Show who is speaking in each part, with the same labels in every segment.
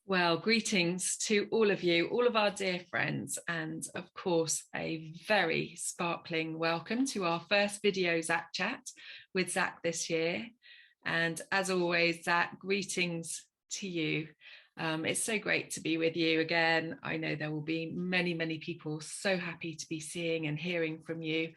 Speaker 1: Well, greetings to all of you, all of our dear friends, and of course, a very sparkling welcome to our first video Zac chat with Zac this year. And as always, Zac, greetings to you. It's so great to be with you again. I know there will be many, many people so happy to be seeing and hearing from you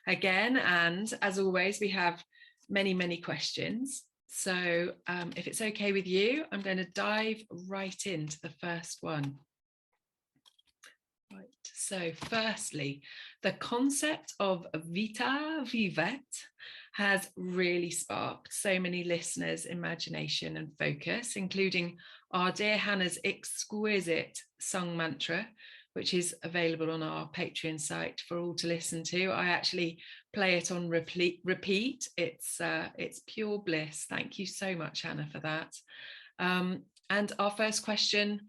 Speaker 1: again. And as always, we have many, many questions. So if it's okay with you, I'm going to dive right into the first one. Right. So firstly, the concept of vita vivet has really sparked so many listeners' imagination and focus, including our dear Hannah's exquisite song mantra, which is available on our Patreon site for all to listen to. I actually play it on repeat. It's pure bliss. Thank you so much, Hannah, for that. And our first question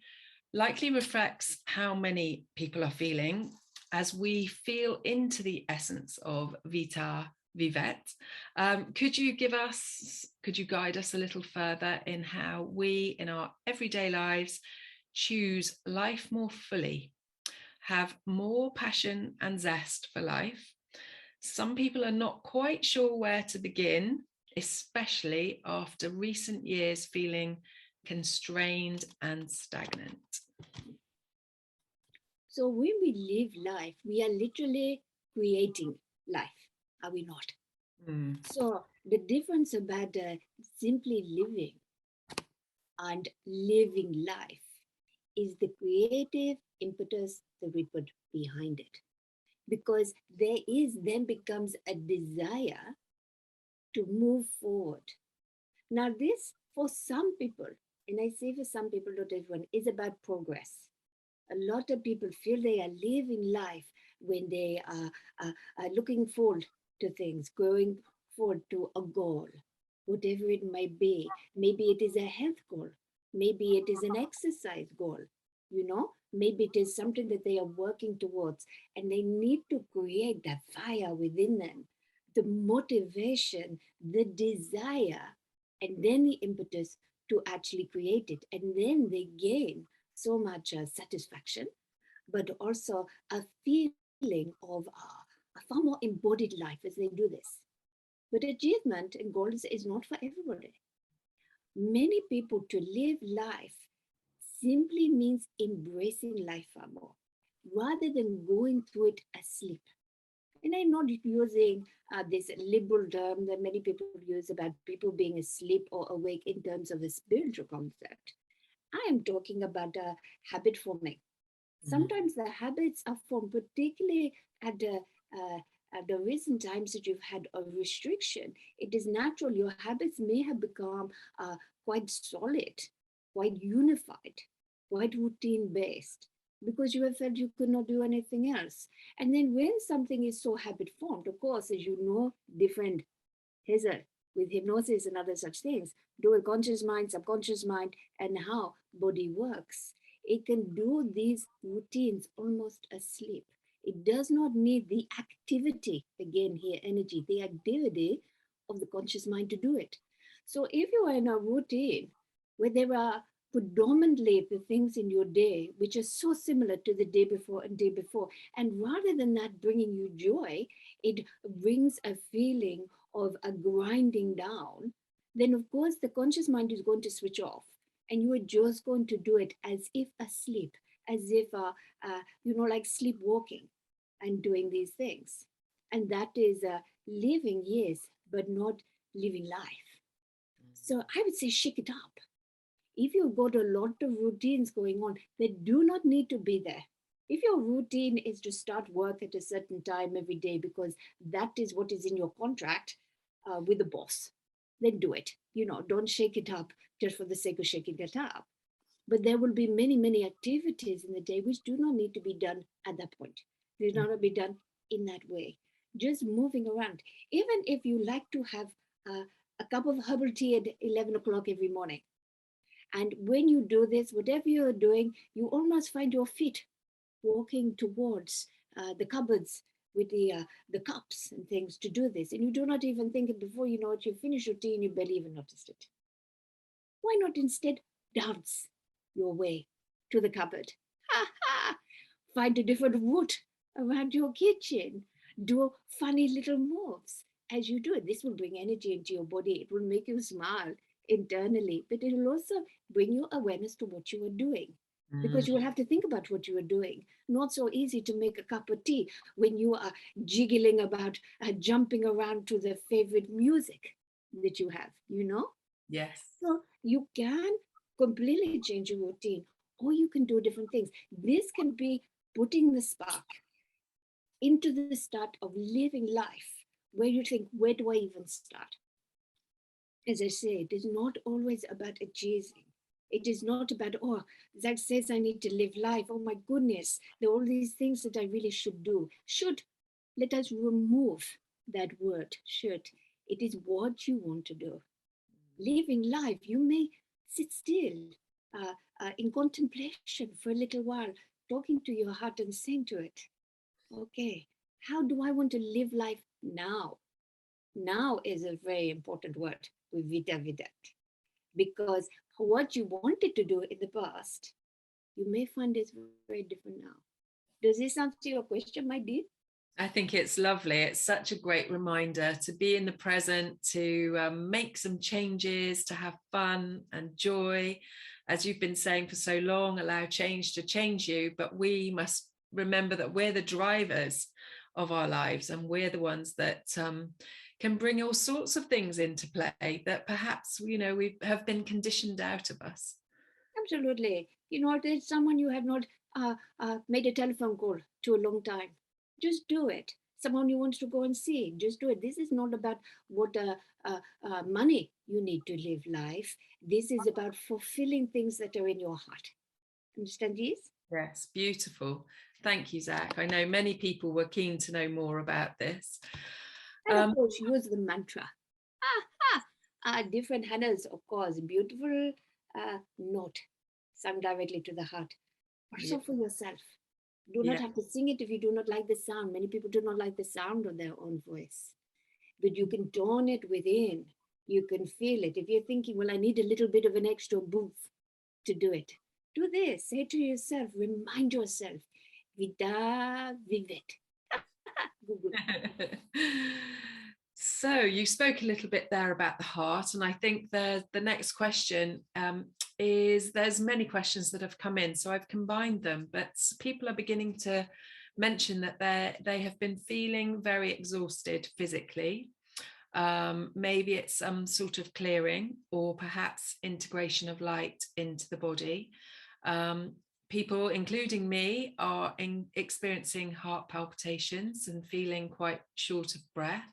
Speaker 1: likely reflects how many people are feeling as we feel into the essence of vita vivet. Could you guide us a little further in how we, in our everyday lives, choose life more fully, have more passion and zest for life? Some people are not quite sure where to begin, especially after recent years feeling constrained and stagnant.
Speaker 2: So when we live life, we are literally creating life, are we not? So the difference about simply living and living life is the creative impetus that we put behind it. Because there is then becomes a desire to move forward. Now this, for some people, and I say for some people, not everyone, is about progress. A lot of people feel they are living life when they are looking forward to things, going forward to a goal, whatever it might be. Maybe it is a health goal. Maybe it is an exercise goal. Maybe it is something that they are working towards, and they need to create that fire within them, the motivation, the desire, and then the impetus to actually create it. And then they gain so much satisfaction, but also a feeling of a far more embodied life as they do this. But achievement and goals is not for everybody. Many people, to live life simply means embracing life far more, rather than going through it asleep. And I'm not using this liberal term that many people use about people being asleep or awake in terms of a spiritual concept. I am talking about habit forming. Sometimes the habits are formed, particularly at the recent times that you've had a restriction. It is natural. Your habits may have become quite solid, quite unified, quite routine based, because you have felt you could not do anything else. And then when something is so habit formed, of course, as you know, different hazard with hypnosis and other such things, do a conscious mind, subconscious mind, and how body works. It can do these routines almost asleep. It does not need the activity, again here, energy, the activity of the conscious mind to do it. So if you are in a routine where there are predominantly the things in your day which are so similar to the day before and day before, and rather than that bringing you joy, it brings a feeling of a grinding down, then of course the conscious mind is going to switch off, and you are just going to do it as if asleep, as if like sleepwalking and doing these things. And that is living, yes, but not living life. So I would say shake it up. If you've got a lot of routines going on, they do not need to be there. If your routine is to start work at a certain time every day because that is what is in your contract with the boss, then do it. Don't shake it up just for the sake of shaking it up. But there will be many, many activities in the day which do not need to be done at that point. They do not be done in that way. Just moving around. Even if you like to have a cup of herbal tea at 11 o'clock every morning, and when you do this, whatever you're doing, you almost find your feet walking towards the cupboards with the cups and things to do this. And you do not even think it before you know it, you finish your tea and you barely even noticed it. Why not instead dance? your way to the cupboard. Ha ha! Find a different route around your kitchen. Do funny little moves as you do it. This will bring energy into your body. It will make you smile internally, but it will also bring you awareness to what you are doing. Because you will have to think about what you are doing. Not so easy to make a cup of tea when you are jiggling about, jumping around to the favorite music that you have, you know?
Speaker 1: Yes.
Speaker 2: So you can completely change your routine, or you can do different things. This can be putting the spark into the start of living life where you think, where do I even start? As I say, it is not always about achieving. It is not about, oh, Zach says I need to live life. Oh my goodness, there are all these things that I really should do. Should, let us remove that word, should. It is what you want to do. Living life, you may sit still in contemplation for a little while, talking to your heart and saying to it, okay, how do I want to live life now? Now is a very important word with Vita Vidat, because what you wanted to do in the past, you may find is very different now. Does this answer your question, my dear?
Speaker 1: I think it's lovely. It's such a great reminder to be in the present, to make some changes, to have fun and joy. As you've been saying for so long, allow change to change you. But we must remember that we're the drivers of our lives, and we're the ones that can bring all sorts of things into play that perhaps, we have been conditioned out of us.
Speaker 2: Absolutely. You know, there's someone you have not made a telephone call to a long time. Just do it. Someone you want to go and see, just do it. This is not about what money you need to live life. This is about fulfilling things that are in your heart. Understand this?
Speaker 1: Yes, beautiful. Thank you, Zach. I know many people were keen to know more about this.
Speaker 2: And of course, use the mantra. Different handles, of course. Beautiful note, sung directly to the heart. Also for yourself. Do not have to sing it if you do not like the sound. Many people do not like the sound of their own voice. But you can tone it within. You can feel it. If you're thinking, well, I need a little bit of an extra boost to do it, do this. Say to yourself, remind yourself, Vida Vivet. Google.
Speaker 1: So you spoke a little bit there about the heart, and I think the next question is, there's many questions that have come in, so I've combined them, but people are beginning to mention that they have been feeling very exhausted physically. Maybe it's some sort of clearing, or perhaps integration of light into the body. People, including me, are experiencing heart palpitations and feeling quite short of breath.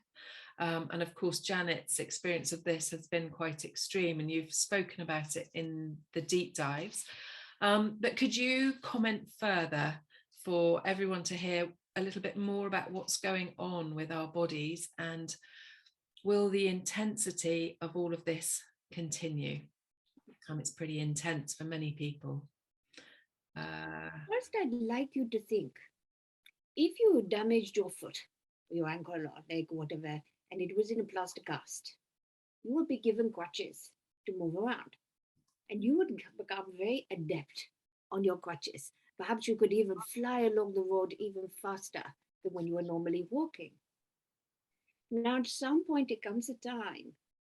Speaker 1: And of course, Janet's experience of this has been quite extreme, and you've spoken about it in the deep dives. But could you comment further for everyone to hear a little bit more about what's going on with our bodies, and will the intensity of all of this continue? It's pretty intense for many people.
Speaker 2: First, I'd like you to think, if you damaged your foot, your ankle or leg, whatever, and it was in a plaster cast, you would be given crutches to move around. And you would become very adept on your crutches. Perhaps you could even fly along the road even faster than when you were normally walking. Now, at some point, it comes a time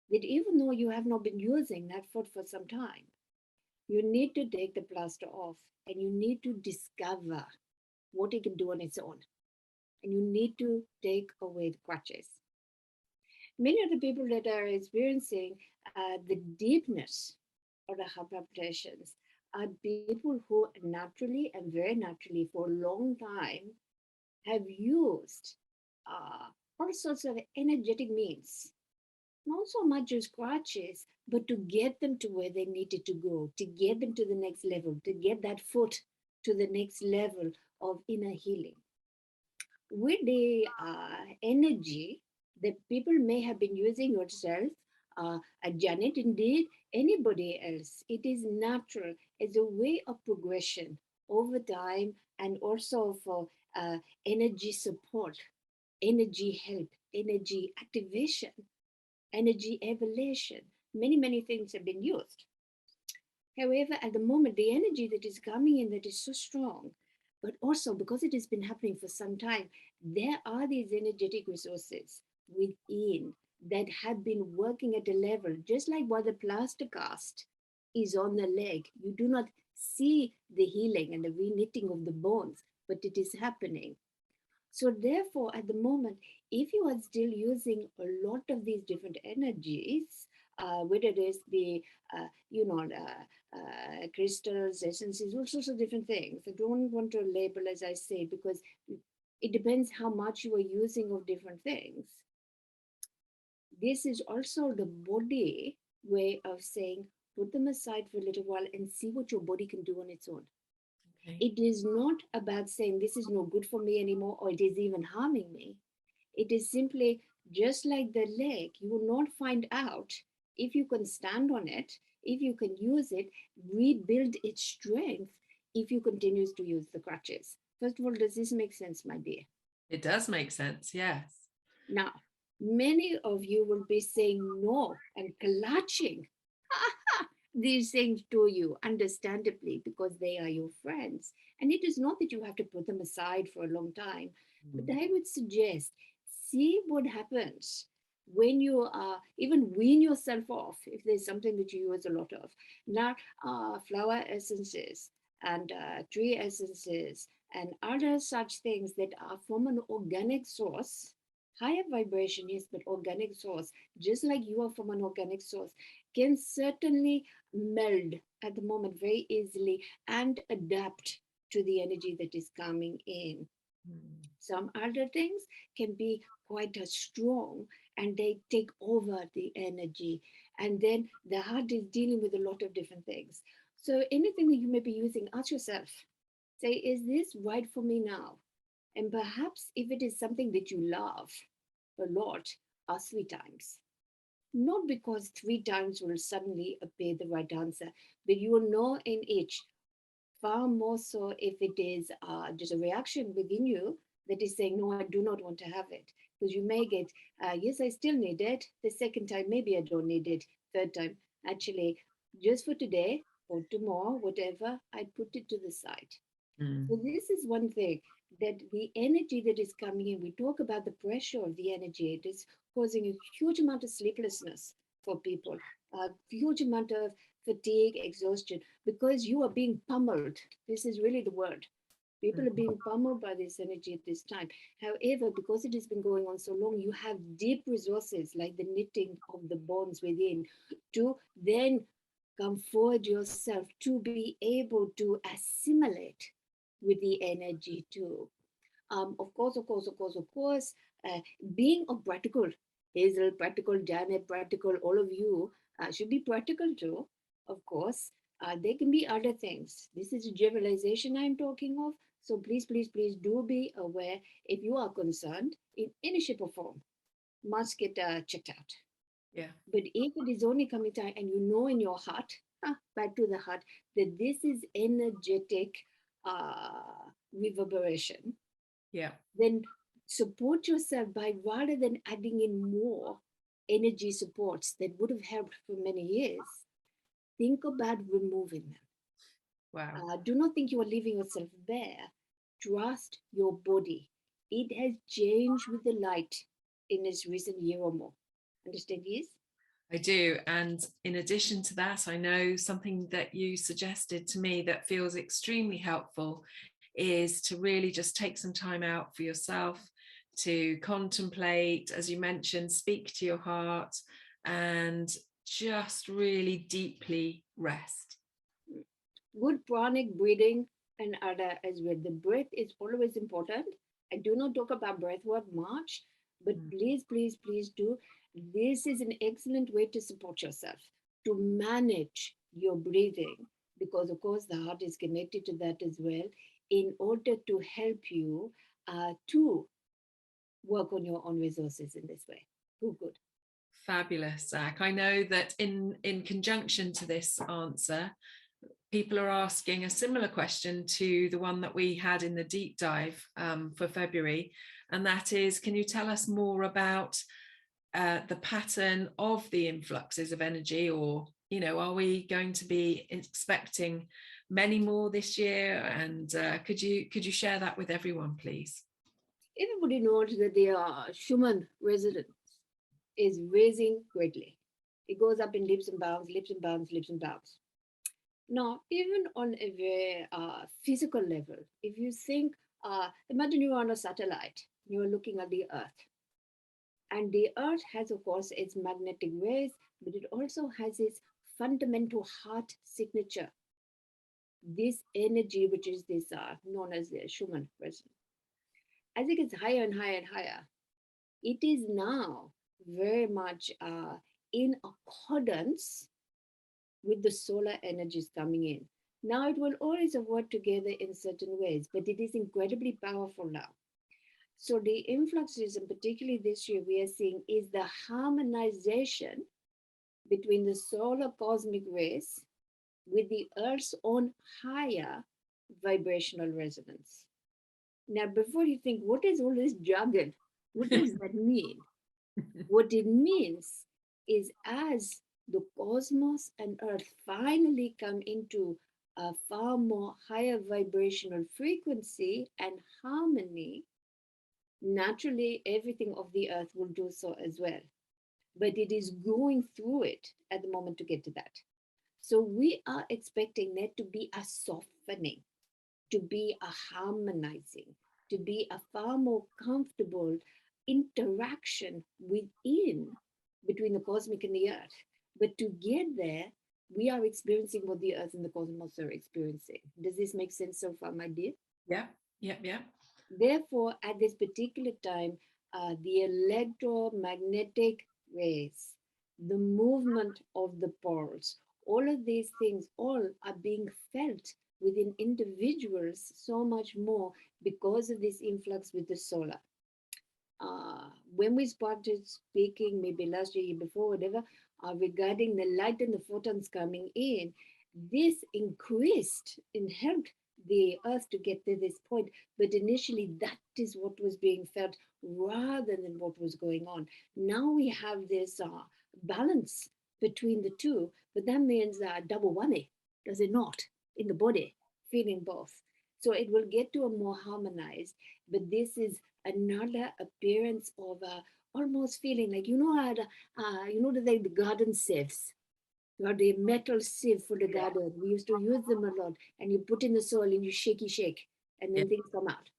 Speaker 2: that even though you have not been using that foot for some time, you need to take the plaster off and you need to discover what it can do on its own. And you need to take away the crutches. Many of the people that are experiencing the deepness of the heart palpitations are people who naturally and very naturally for a long time have used all sorts of energetic means, not so much as crutches, but to get them to where they needed to go, to get them to the next level, to get that foot to the next level of inner healing. With the energy that people may have been using, yourself, Janet, indeed, anybody else, it is natural as a way of progression over time, and also for energy support, energy help, energy activation, energy evolution. Many, many things have been used. However, at the moment, the energy that is coming in that is so strong, but also because it has been happening for some time, there are these energetic resources within that have been working at a level, just like what the plaster cast is on the leg. You do not see the healing and the reknitting of the bones, but it is happening. So therefore, at the moment, if you are still using a lot of these different energies, whether it is the crystals, essences, all sorts of different things. I don't want to label, as I say, because it depends how much you are using of different things. This is also the body way of saying, put them aside for a little while and see what your body can do on its own.
Speaker 1: Okay.
Speaker 2: It is not about saying this is no good for me anymore or it is even harming me. It is simply just like the leg. You will not find out if you can stand on it, if you can use it, rebuild its strength if you continue to use the crutches. First of all, does this make sense, my dear?
Speaker 1: It does make sense, yes.
Speaker 2: Now, many of you will be saying no and clutching these things to you, understandably, because they are your friends. And it is not that you have to put them aside for a long time, but I would suggest see what happens when you even wean yourself off if there's something that you use a lot of. Now, flower essences and tree essences and other such things that are from an organic source, higher vibration, yes, but organic source, just like you are from an organic source, can certainly meld at the moment very easily and adapt to the energy that is coming in. Some other things can be quite strong and they take over the energy. And then the heart is dealing with a lot of different things. So anything that you may be using, ask yourself, say, is this right for me now? And perhaps if it is something that you love a lot, ask 3 times. Not because 3 times will suddenly appear the right answer, but you will know in each far more so if it is just a reaction within you that is saying, no, I do not want to have it. Because you may get, yes, I still need it. The second time, maybe I don't need it. Third time, actually, just for today or tomorrow, whatever, I put it to the side. So this is one thing, that the energy that is coming in, we talk about the pressure of the energy. It is causing a huge amount of sleeplessness for people, a huge amount of fatigue, exhaustion, because you are being pummeled. This is really the word. People are being pummeled by this energy at this time. However, because it has been going on so long, you have deep resources like the knitting of the bones within to then come forward yourself to be able to assimilate with the energy too. Of course, being a practical, Hazel, practical, Janet, practical, all of you should be practical too, of course. There can be other things. This is a generalization I'm talking of. So please, please, please do be aware if you are concerned in any shape or form, must get checked out.
Speaker 1: Yeah.
Speaker 2: But if it is only coming time and you know in your heart, back to the heart, that this is energetic reverberation,
Speaker 1: Yeah.
Speaker 2: then support yourself by rather than adding in more energy supports that would have helped for many years, think about removing them.
Speaker 1: Wow.
Speaker 2: Do not think you are leaving yourself bare. Trust your body. It has changed with the light in this recent year or more. Understand, yes?
Speaker 1: I do. And in addition to that, I know something that you suggested to me that feels extremely helpful is to really just take some time out for yourself, to contemplate, as you mentioned, speak to your heart, and just really deeply rest.
Speaker 2: Good pranic breathing and other as well. The breath is always important. I do not talk about breath work much, but please, please, please do. This is an excellent way to support yourself, to manage your breathing, because of course the heart is connected to that as well, in order to help you to work on your own resources in this way. Good.
Speaker 1: Fabulous, Zach. I know that in conjunction to this answer, people are asking a similar question to the one that we had in the deep dive for February, and that is, can you tell us more about the pattern of the influxes of energy or Are we going to be expecting many more this year? And could you share that with everyone, please?
Speaker 2: Everybody knows that the Schumann resonance is raising greatly. It goes up in leaps and bounds, leaps and bounds, leaps and bounds. Now, even on a very physical level, if you think, imagine you're on a satellite, you're looking at the Earth. And the Earth has, of course, its magnetic waves, but it also has its fundamental heart signature, this energy, which is this known as the Schumann resonance. As it gets higher and higher and higher, it is now very much in accordance with the solar energies coming in. Now, it will always work together in certain ways, but it is incredibly powerful now. So, the influxes, and particularly this year, we are seeing is the harmonization between the solar cosmic rays with the Earth's own higher vibrational resonance. Now, before you think, what is all this jargon? What does that mean? What it means is as the cosmos and Earth finally come into a far more higher vibrational frequency and harmony, naturally everything of the Earth will do so as well. But it is going through it at the moment to get to that. So we are expecting there to be a softening, to be a harmonizing, to be a far more comfortable interaction within between the cosmic and the earth. But to get there, we are experiencing what the earth and the cosmos are experiencing. Does this make sense so far, my dear?
Speaker 1: Yeah, yeah, yeah.
Speaker 2: Therefore, at this particular time, the electromagnetic rays, the movement of the poles, all of these things all are being felt within individuals so much more because of this influx with the solar. When we started speaking, maybe last year, year before, whatever, regarding the light and the photons coming in, this increased and helped the earth to get to this point. But initially, that is what was being felt rather than what was going on. Now we have this balance between the two, but that means double whammy, does it not, in the body, feeling both. So it will get to a more harmonized, but this is another appearance of almost feeling like, the garden sieves, or the metal sieve for the
Speaker 1: Yeah,
Speaker 2: garden. We used to use them a lot, and you put in the soil and you shake, and
Speaker 1: yeah.
Speaker 2: then things come out.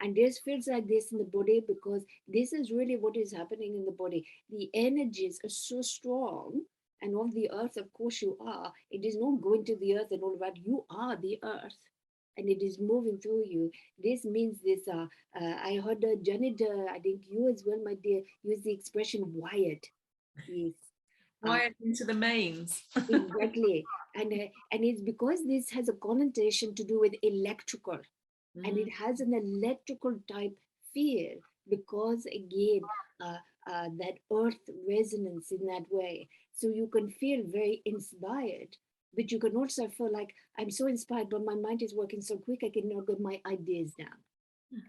Speaker 2: And this feels like this in the body because this is really what is happening in the body. The energies are so strong, and of the earth, of course, you are. It is not going to the earth and all that. You are the earth, and it is moving through you. This means this. I heard Janet, I think you as well, my dear, use the expression wired. Yes. Uh,
Speaker 1: Wired into the mains.
Speaker 2: exactly. And it's because this has a connotation to do with electrical, and
Speaker 1: Mm.
Speaker 2: it has an electrical type feel because again that earth resonance in that way, so you can feel very inspired, but you can also feel like I'm so inspired but my mind is working so quick I cannot get my ideas down.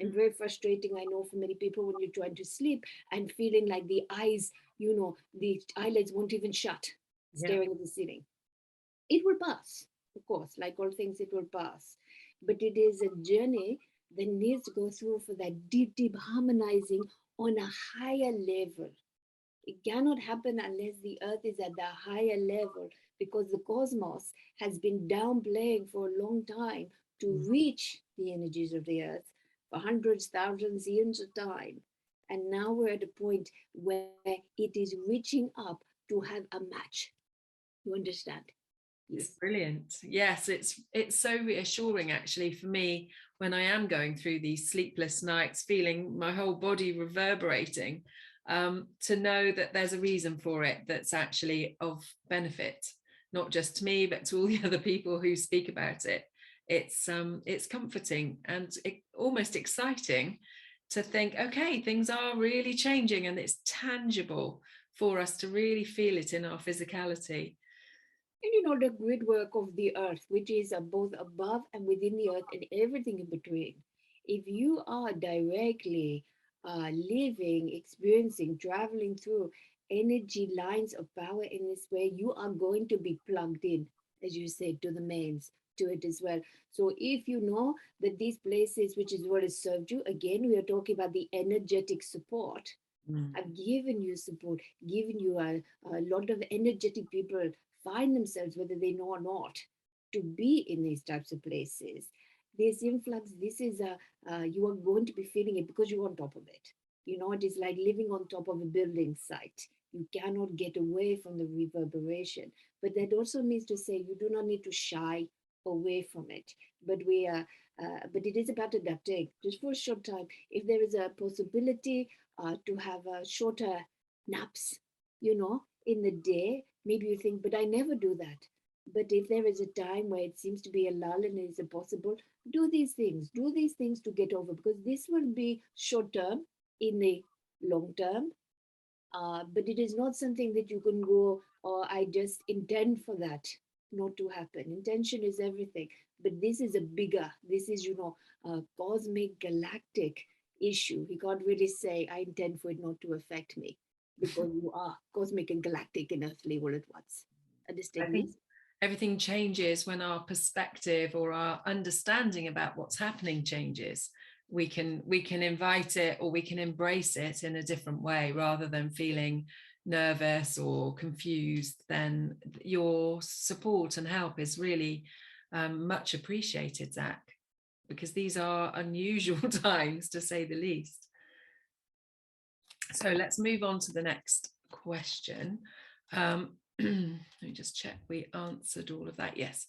Speaker 2: And
Speaker 1: Mhm.
Speaker 2: very frustrating, I know, for many people when you're trying to sleep and feeling like the eyes, the eyelids won't even shut,
Speaker 1: Yeah.
Speaker 2: staring at the ceiling. It will pass, of course, like all things, it will pass. But it is a journey that needs to go through for that deep, deep harmonizing on a higher level. It cannot happen unless the earth is at the higher level because the cosmos has been downplaying for a long time to
Speaker 1: Mm.
Speaker 2: reach the energies of the earth for hundreds, thousands, years of time. And now we're at a point where it is reaching up to have a match. You understand?
Speaker 1: It's
Speaker 2: Yes.
Speaker 1: brilliant. Yes, it's so reassuring actually for me when I am going through these sleepless nights, feeling my whole body reverberating, to know that there's a reason for it that's actually of benefit, not just to me, but to all the other people who speak about it. It's comforting and almost exciting to think, okay, things are really changing and it's tangible for us to really feel it in our physicality.
Speaker 2: And the great work of the earth, which is both above and within the earth and everything in between. If you are directly living, experiencing, traveling through energy lines of power in this way, you are going to be plugged in, as you said, to the mains, to it as well. So if you know that these places, which is what has served you, again, we are talking about the energetic support. I've given you support, given you a lot of energetic people find themselves, whether they know or not, to be in these types of places. This influx, this is you are going to be feeling it because you're on top of it. You know, it is like living on top of a building site. You cannot get away from the reverberation. But that also means to say you do not need to shy away from it. But but it is about adapting just for a short time. If there is a possibility to have shorter naps, you know, in the day, maybe you think, but I never do that. But if there is a time where it seems to be a lull and it is impossible, do these things to get over, because this will be short term in the long term. But it is not something that you can go, or I just intend for that not to happen. Intention is everything. But this is a bigger, this is, you know, a cosmic galactic issue. You can't really say, I intend for it not to affect me, because you are cosmic and galactic and earthly all at once.
Speaker 1: I
Speaker 2: Understand
Speaker 1: think
Speaker 2: this?
Speaker 1: everything changes when our perspective or our understanding about what's happening changes. We can invite it, or we can embrace it in a different way, rather than feeling nervous or confused. Then your support and help is really much appreciated, Zach, because these are unusual times, to say the least. So let's move on to the next question. Let me just check we answered all of that. Yes.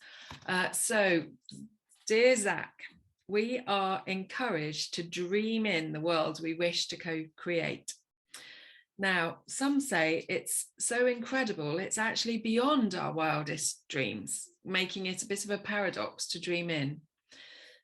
Speaker 1: So, dear Zach, we are encouraged to dream in the world we wish to co-create. Now, some say it's so incredible, it's actually beyond our wildest dreams, making it a bit of a paradox to dream in.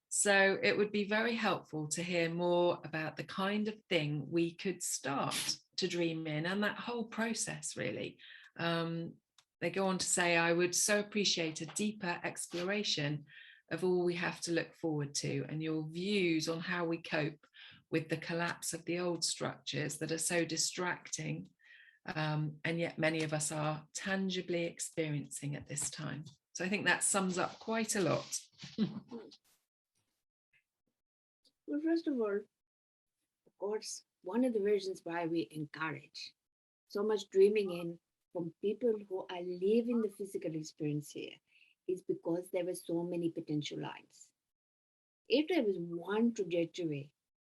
Speaker 1: So it would be very helpful to hear more about the kind of thing we could start to dream in, and that whole process, really. They go on to say, I would so appreciate a deeper exploration of all we have to look forward to, and your views on how we cope with the collapse of the old structures that are so distracting, and yet many of us are tangibly experiencing at this time. So I think that sums up quite a lot.
Speaker 2: Well, first of all, of course, one of the reasons why we encourage so much dreaming in from people who are living the physical experience here is because there were so many potential lines. If there was one trajectory,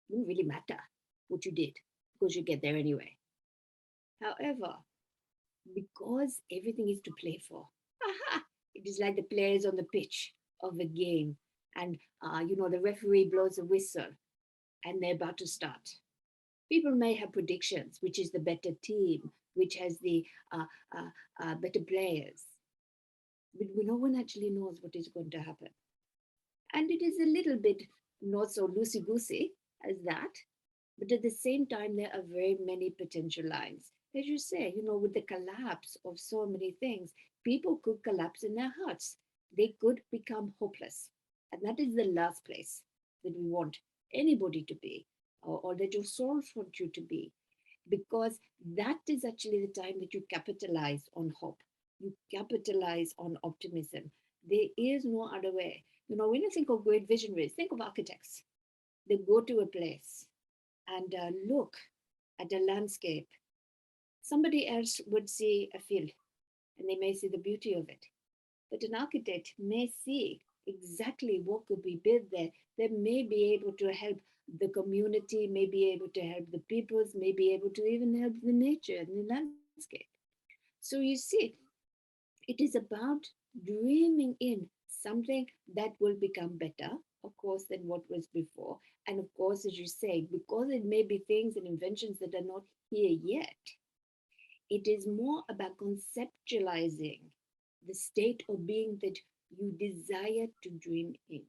Speaker 2: it wouldn't really matter what you did, because you get there anyway. However, because everything is to play for, it is like the players on the pitch of a game, and you know, the referee blows a whistle and they're about to start. People may have predictions, which is the better team, which has the better players, but no one actually knows what is going to happen. And it is a little bit not so loosey goosey as that, but at the same time, there are very many potential lines. As you say, you know, with the collapse of so many things, people could collapse in their hearts. They could become hopeless. And that is the last place that we want anybody to be, or that your souls want you to be, because that is actually the time that you capitalize on hope. You capitalize on optimism. There is no other way. You know, when you think of great visionaries, think of architects. They go to a place and look at a landscape. Somebody else would see a field and they may see the beauty of it. But an architect may see exactly what could be built there, that may be able to help the community, may be able to help the peoples, may be able to even help the nature and the landscape. So you see, it is about dreaming in something that will become better, of course, than what was before. And of course, as you say, because it may be things and inventions that are not here yet, it is more about conceptualizing the state of being that you desire to dream in.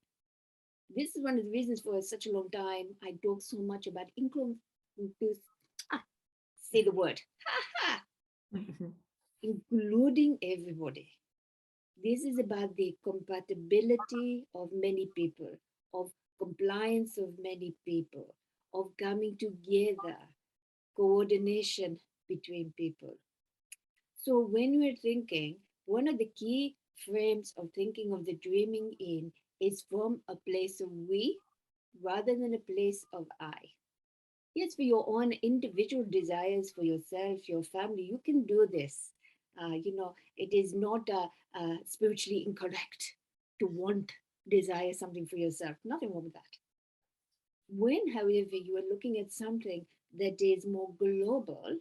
Speaker 2: This is one of the reasons for such a long time I talk so much about say the word, including everybody. This is about the compatibility of many people, of compliance of many people, of coming together, coordination between people. So when we're thinking, one of the key frames of thinking of the dreaming in is from a place of we rather than a place of I. Yes, for your own individual desires for yourself, your family, you can do this. It is not spiritually incorrect to want, desire something for yourself. Nothing wrong with that. When, however, you are looking at something that is more global,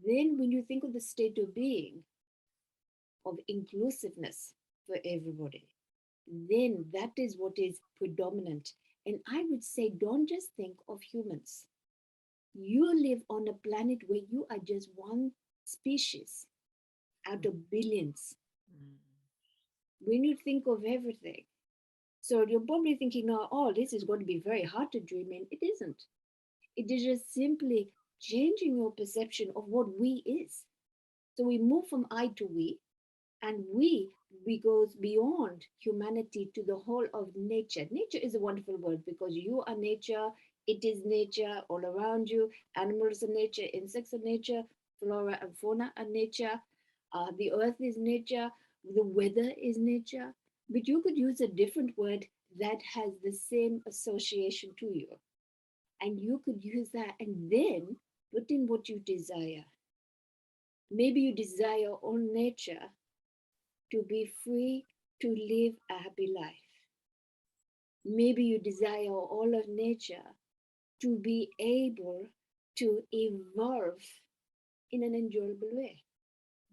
Speaker 2: then when you think of the state of being, of inclusiveness for everybody, then that is what is predominant. And I would say, don't just think of humans. You live on a planet where you are just one species out of billions.
Speaker 1: Mm.
Speaker 2: When you think of everything, so you're probably thinking, now, oh, this is going to be very hard to dream in. It isn't. It is just simply changing your perception of what we is. So we move from I to and we goes beyond humanity to the whole of nature. Nature is a wonderful word because you are nature, it is nature all around you. Animals are nature, insects are nature, flora and fauna are nature, the earth is nature, the weather is nature. But you could use a different word that has the same association to you, and you could use that and then put in what you desire. Maybe you desire on nature to be free to live a happy life. Maybe you desire all of nature to be able to evolve in an enjoyable way,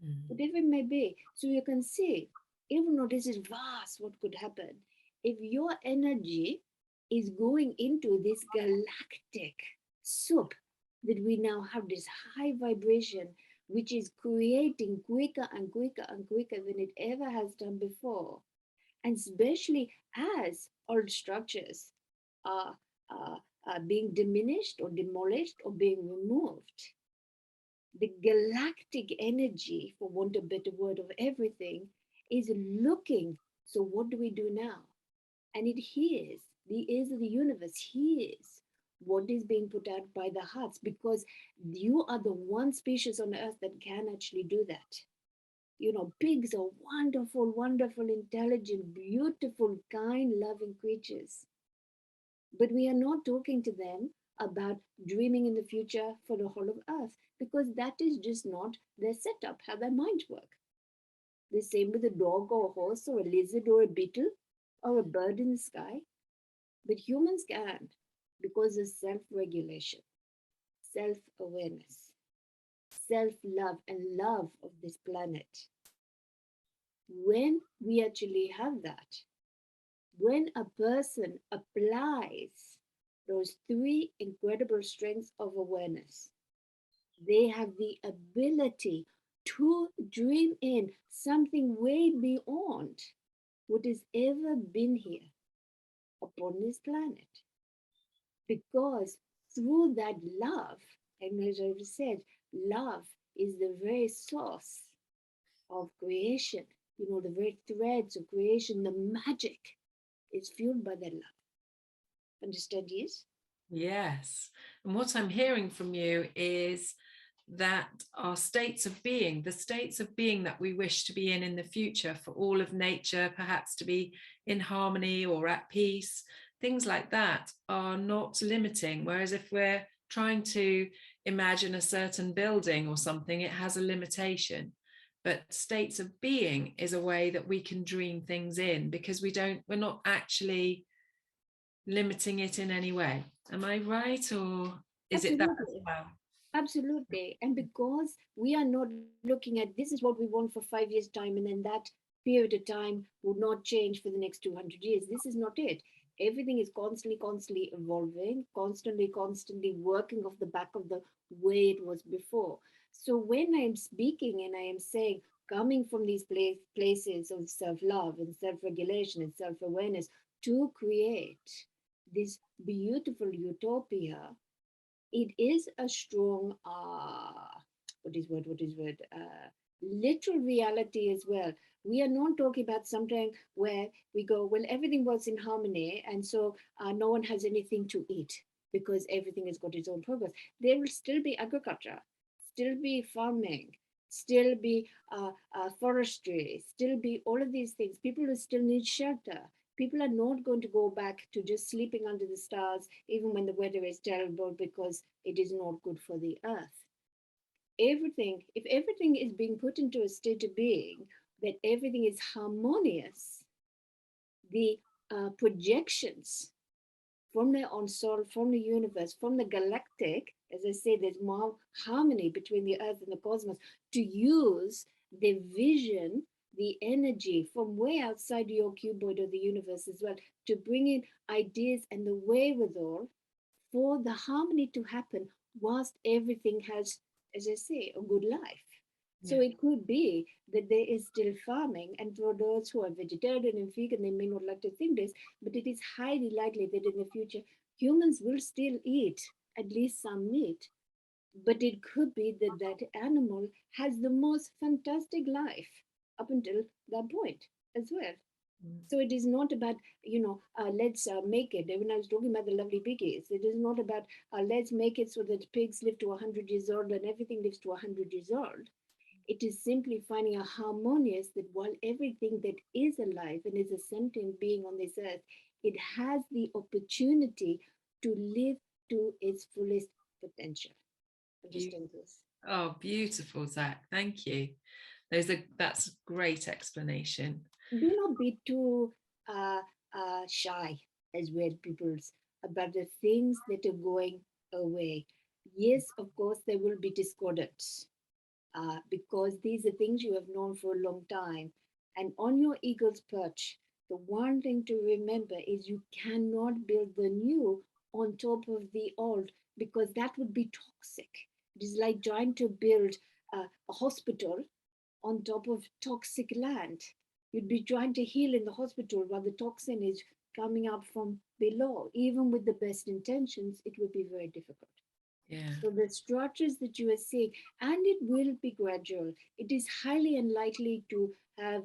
Speaker 1: Mm.
Speaker 2: whatever it may be. So you can see, even though this is vast, what could happen if your energy is going into this galactic soup that we now have this high vibration, which is creating quicker and quicker and quicker than it ever has done before. And especially as old structures are, are being diminished or demolished or being removed, the galactic energy, for want of a better word, of everything is looking. So, what do we do now? And it hears, the ears of the universe hears what is being put out by the hearts, because you are the one species on earth that can actually do that. Pigs are wonderful, wonderful, intelligent, beautiful, kind, loving creatures. But we are not talking to them about dreaming in the future for the whole of earth, because that is just not their setup, how their minds work. The same with a dog or a horse or a lizard or a beetle or a bird in the sky. But humans can, because of self regulation, self awareness, self love, and love of this planet. When we actually have that, when a person applies those three incredible strengths of awareness, they have the ability to dream in something way beyond what has ever been here upon this planet. Because through that love, and as I said, love is the very source of creation. The very threads of creation, the magic is fueled by that love. Understand, yes?
Speaker 1: Yes. And what I'm hearing from you is that our states of being, the states of being that we wish to be in the future, for all of nature, perhaps to be in harmony or at peace, things like that are not limiting. Whereas if we're trying to imagine a certain building or something, it has a limitation. But states of being is a way that we can dream things in, because we're not actually limiting it in any way. Am I right? Or is it that as
Speaker 2: Absolutely.
Speaker 1: well?
Speaker 2: Absolutely. And because we are not looking at this is what we want for 5 years' time, and then that period of time would not change for the next 200 years. This is not it. Everything is constantly, constantly evolving, constantly, constantly working off the back of the way it was before. So when I am speaking and I am saying, coming from these places of self love and self regulation and self awareness to create this beautiful utopia, it is a strong literal reality as well. We are not talking about something where we go, well, everything was in harmony, and so no one has anything to eat because everything has got its own purpose. There will still be agriculture, still be farming, still be forestry, still be all of these things. People will still need shelter. People are not going to go back to just sleeping under the stars, even when the weather is terrible, because it is not good for the earth. Everything, if everything is being put into a state of being, that everything is harmonious, the projections from the on soul, from the universe, from the galactic, as I say, there's more harmony between the earth and the cosmos, to use the vision, the energy from way outside your cuboid or the universe as well, to bring in ideas and the wherewithal for the harmony to happen whilst everything has, as I say, a good life. So
Speaker 1: Yeah.
Speaker 2: it could be that there is still farming, and for those who are vegetarian and vegan, they may not like to think this, but it is highly likely that in the future humans will still eat at least some meat. But it could be that that animal has the most fantastic life up until that point as well.
Speaker 1: Mm.
Speaker 2: So it is not about, let's make it. When I was talking about the lovely piggies, it is not about let's make it so that pigs live to 100 years old and everything lives to 100 years old. It is simply finding a harmonious that while everything that is alive and is a sentient being on this earth, it has the opportunity to live to its fullest potential. Understand this?
Speaker 1: Oh, beautiful, Zach. Thank you. That's a great explanation.
Speaker 2: Do not be too uh, shy as well, peoples, about the things that are going away. Yes, of course, there will be discordance because these are things you have known for a long time. And on your eagle's perch, the one thing to remember is you cannot build the new on top of the old because that would be toxic. It is like trying to build a hospital on top of toxic land. You'd be trying to heal in the hospital while the toxin is coming up from below. Even with the best intentions, it would be very difficult.
Speaker 1: Yeah.
Speaker 2: So the structures that you are seeing, and it will be gradual. It is highly unlikely to have.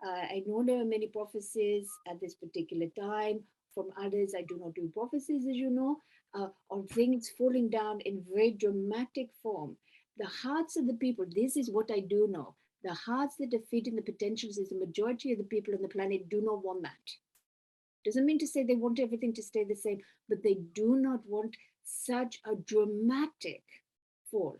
Speaker 2: I know there are many prophecies at this particular time. From others, I do not do prophecies, as you know, on things falling down in very dramatic form. The hearts of the people. This is what I do know. The hearts that are feeding the potentials is the majority of the people on the planet do not want that. Doesn't mean to say they want everything to stay the same, but they do not want such a dramatic fall.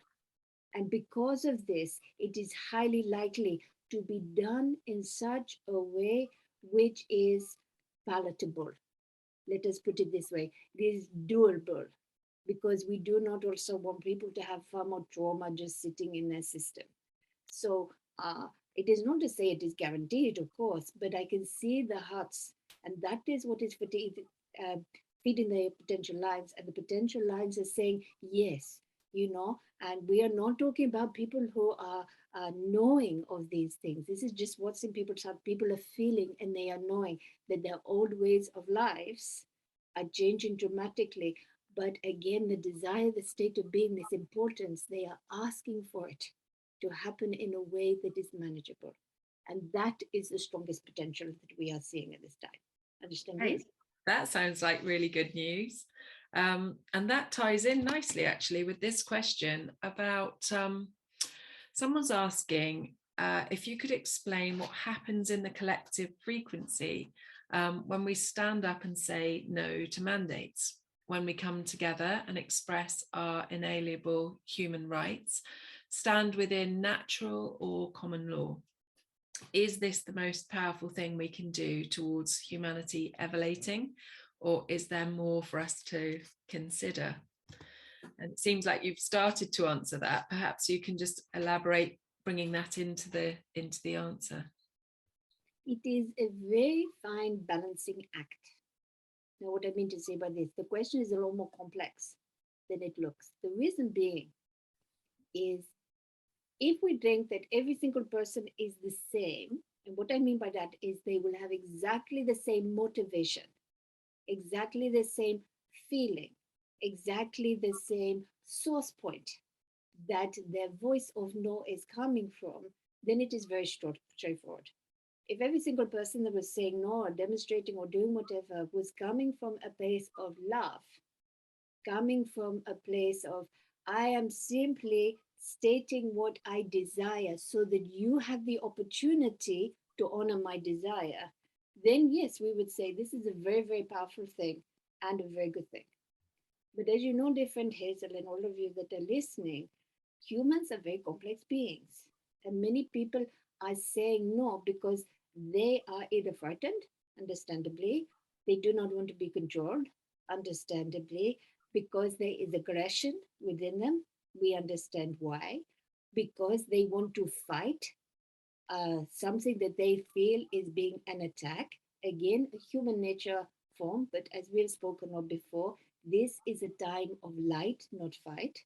Speaker 2: And because of this, it is highly likely to be done in such a way which is palatable. Let us put it this way, it is doable, because we do not also want people to have far more trauma just sitting in their system. So it is not to say it is guaranteed, of course, but I can see the hearts, and that is what is uh, feeding the potential lines, and the potential lines are saying yes, and we are not talking about people who are knowing of these things. This is just what's in people's heart. People are feeling, and they are knowing that their old ways of lives are changing dramatically. But again, the desire, the state of being, this importance, they are asking for it to happen in a way that is manageable. And that is the strongest potential that we are seeing at this time. Understand
Speaker 1: Great.
Speaker 2: this?
Speaker 1: That sounds like really good news. And that ties in nicely, actually, with this question about someone's asking if you could explain what happens in the collective frequency when we stand up and say no to mandates, when we come together and express our inalienable human rights, stand within natural or common law. Is this the most powerful thing we can do towards humanity elevating, or is there more for us to consider? And it seems like you've started to answer that. Perhaps you can just elaborate, bringing that into the answer.
Speaker 2: It is a very fine balancing act. Now, what I mean to say by this, the question is a lot more complex than it looks. The reason being is if we think that every single person is the same, and what I mean by that is they will have exactly the same motivation, exactly the same feeling, exactly the same source point that their voice of no is coming from, then it is very straightforward. If every single person that was saying no or demonstrating or doing whatever was coming from a place of love, coming from a place of, I am simply stating what I desire so that you have the opportunity to honor my desire, then yes, we would say this is a very, very powerful thing and a very good thing. But as you know, different Hazel and all of you that are listening, humans are very complex beings. And many people are saying no because they are either frightened, understandably, they do not want to be controlled, understandably, because there is aggression within them. We understand why. Because they want to fight something that they feel is being an attack. Again, a human nature form, but as we have spoken of before, this is a time of light, not fight,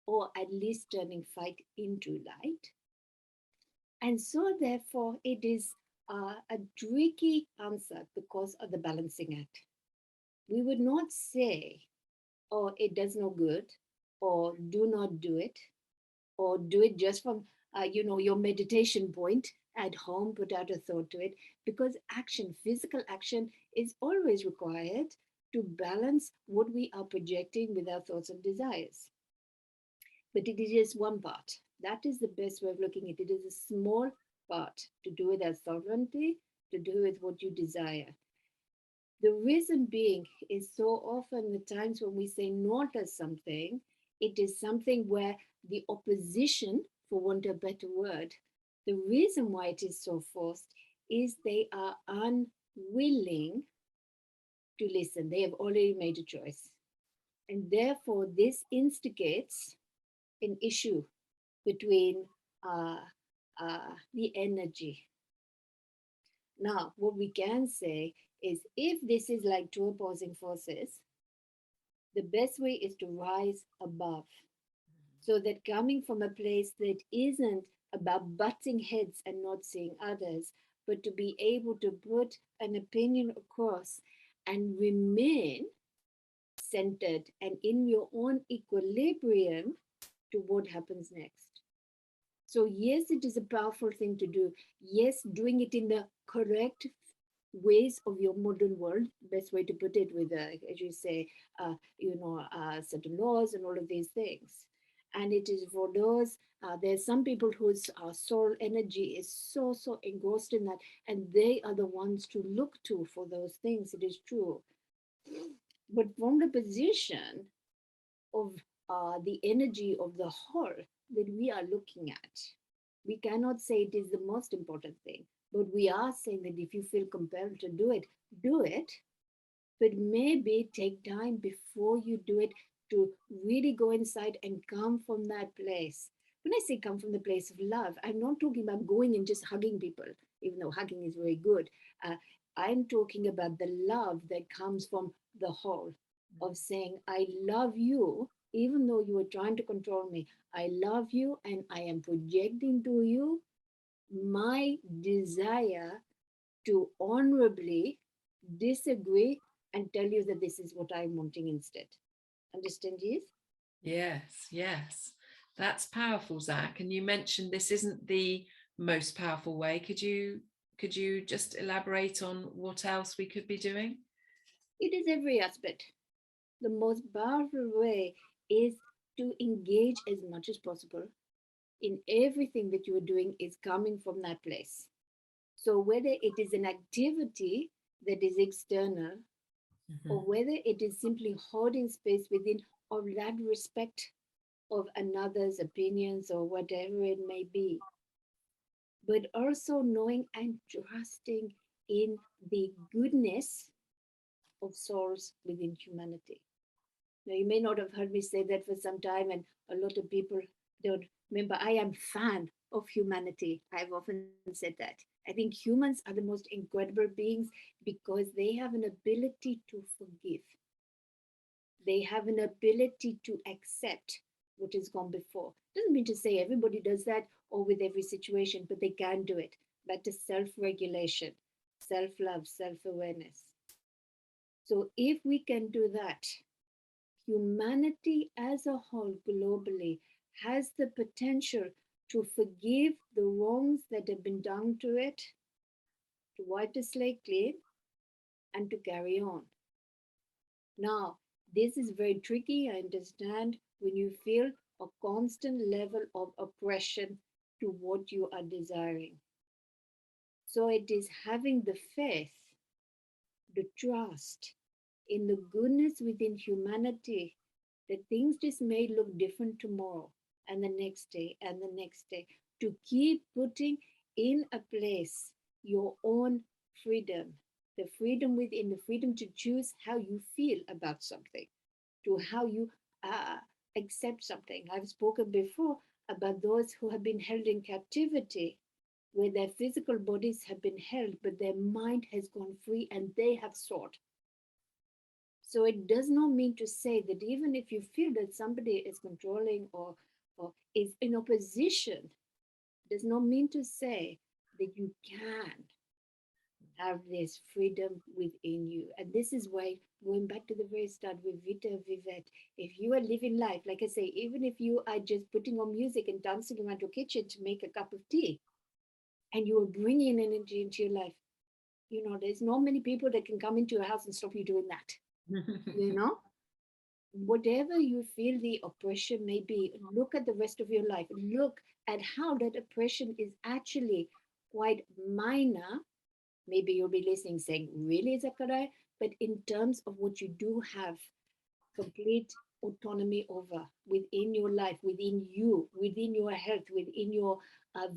Speaker 2: or at least turning fight into light. And so, therefore, it is a tricky answer because of the balancing act. We would not say, oh, it does no good, or do not do it, or do it just from your meditation point at home, put out a thought to it, because action, physical action, is always required to balance what we are projecting with our thoughts and desires. But it is just one part. That is the best way of looking at it. It is a small part to do with our sovereignty, to do with what you desire. The reason being is so often the times when we say no to something, it is something where the opposition, for want of a better word, the reason why it is so forced is they are unwilling to listen. They have already made a choice. And therefore, this instigates an issue between the energy. Now, what we can say is if this is like two opposing forces, the best way is to rise above. So that coming from a place that isn't about butting heads and not seeing others, but to be able to put an opinion across and remain centered and in your own equilibrium to what happens next. So, yes, it is a powerful thing to do. Yes, doing it in the correct ways of your modern world, best way to put it, with, as you say, certain laws and all of these things. And it is for those, there's some people whose soul energy is so, so engrossed in that, and they are the ones to look to for those things. It is true. But from the position of the energy of the whole that we are looking at. We cannot say it is the most important thing, but we are saying that if you feel compelled to do it, but maybe take time before you do it to really go inside and come from that place. When I say come from the place of love, I'm not talking about going and just hugging people, even though hugging is very good. I'm talking about the love that comes from the whole of saying, I love you, even though you are trying to control me. I love you and I am projecting to you my desire to honorably disagree and tell you that this is what I'm wanting instead. Understand, yes?
Speaker 1: Yes, yes. That's powerful, Zach. And you mentioned this isn't the most powerful way. Could you just elaborate on what else we could be doing?
Speaker 2: It is every aspect. The most powerful way is to engage as much as possible in everything that you are doing is coming from that place. So whether it is an activity that is external
Speaker 1: Mhm.
Speaker 2: or whether it is simply holding space within of that respect of another's opinions or whatever it may be, but also knowing and trusting in the goodness of souls within humanity. Now, you may not have heard me say that for some time, and a lot of people don't remember. I am fan of humanity. I've often said that. I think humans are the most incredible beings because they have an ability to forgive. They have an ability to accept what has gone before. Doesn't mean to say everybody does that or with every situation, but they can do it. That is self-regulation, self-love, self-awareness. So if we can do that, humanity as a whole globally has the potential to forgive the wrongs that have been done to it, to wipe the slate clean, and to carry on. Now, this is very tricky. I understand when you feel, a constant level of oppression to what you are desiring. So it is having the faith, the trust in the goodness within humanity that things just may look different tomorrow and the next day and the next day, to keep putting in a place your own freedom, the freedom within, the freedom to choose how you feel about something, to how you accept something. I've spoken before about those who have been held in captivity, where their physical bodies have been held, but their mind has gone free and they have sought. So it does not mean to say that even if you feel that somebody is controlling or is in opposition, does not mean to say that you can have this freedom within you. And this is why, going back to the very start with Vita Vivette, if you are living life, like I say, even if you are just putting on music and dancing around your kitchen to make a cup of tea, and you are bringing energy into your life, you know, there's not many people that can come into your house and stop you doing that. You know, whatever you feel the oppression may be, look at the rest of your life. Look at how that oppression is actually quite minor. Maybe you'll be listening saying, really, Zakaria? But in terms of what you do have complete autonomy over within your life, within you, within your health, within your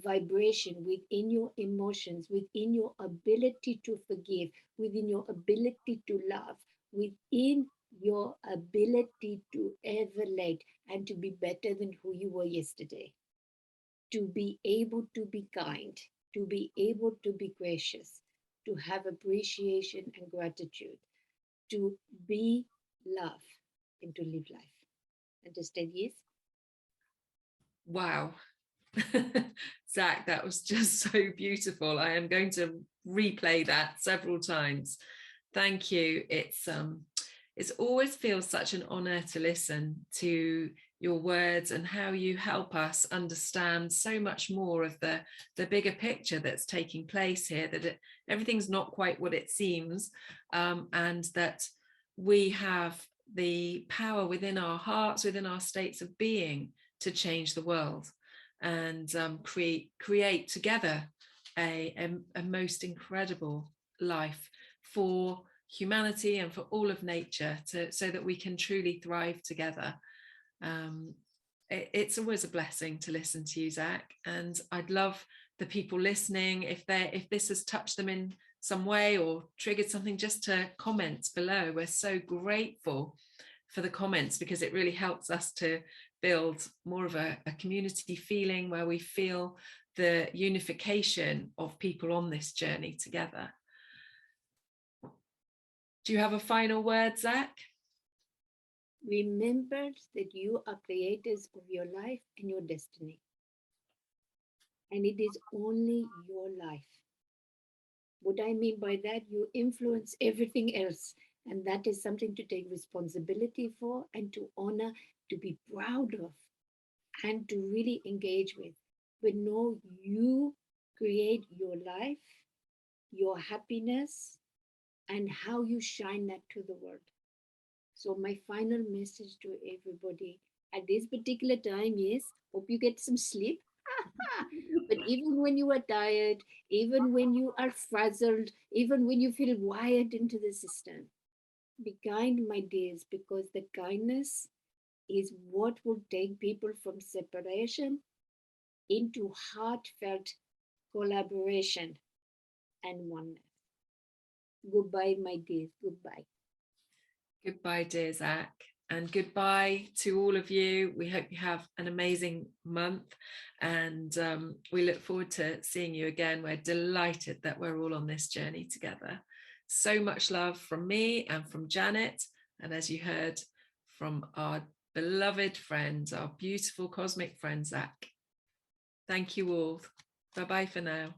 Speaker 2: vibration, within your emotions, within your ability to forgive, within your ability to love, within your ability to elevate and to be better than who you were yesterday, to be able to be kind, to be able to be gracious, to have appreciation and gratitude, to be love, and to live life. Understand? Yes?
Speaker 1: Wow. Zach, that was just so beautiful. I am going to replay that several times. Thank you. It's always feels such an honor to listen to your words and how you help us understand so much more of the bigger picture that's taking place here, that everything's not quite what it seems, and that we have the power within our hearts, within our states of being, to change the world and create together a most incredible life for humanity and for all of nature, so that we can truly thrive together. It's always a blessing to listen to you, Zach, and I'd love the people listening, if this has touched them in some way or triggered something, just to comment below. We're so grateful for the comments, because it really helps us to build more of a community feeling where we feel the unification of people on this journey together. Do you have a final word, Zach?
Speaker 2: Remember that you are creators of your life and your destiny. And it is only your life. What I mean by that, you influence everything else. And that is something to take responsibility for and to honor, to be proud of, and to really engage with. But know you create your life, your happiness, and how you shine that to the world. So my final message to everybody at this particular time is, hope you get some sleep. But even when you are tired, even when you are frazzled, even when you feel wired into the system, be kind, my dears, because the kindness is what will take people from separation into heartfelt collaboration and oneness. Goodbye, my dears. Goodbye.
Speaker 1: Goodbye, dear Zach. And goodbye to all of you. We hope you have an amazing month, and we look forward to seeing you again. We're delighted that we're all on this journey together. So much love from me and from Janet, and as you heard, from our beloved friend, our beautiful cosmic friend, Zach. Thank you all. Bye-bye for now.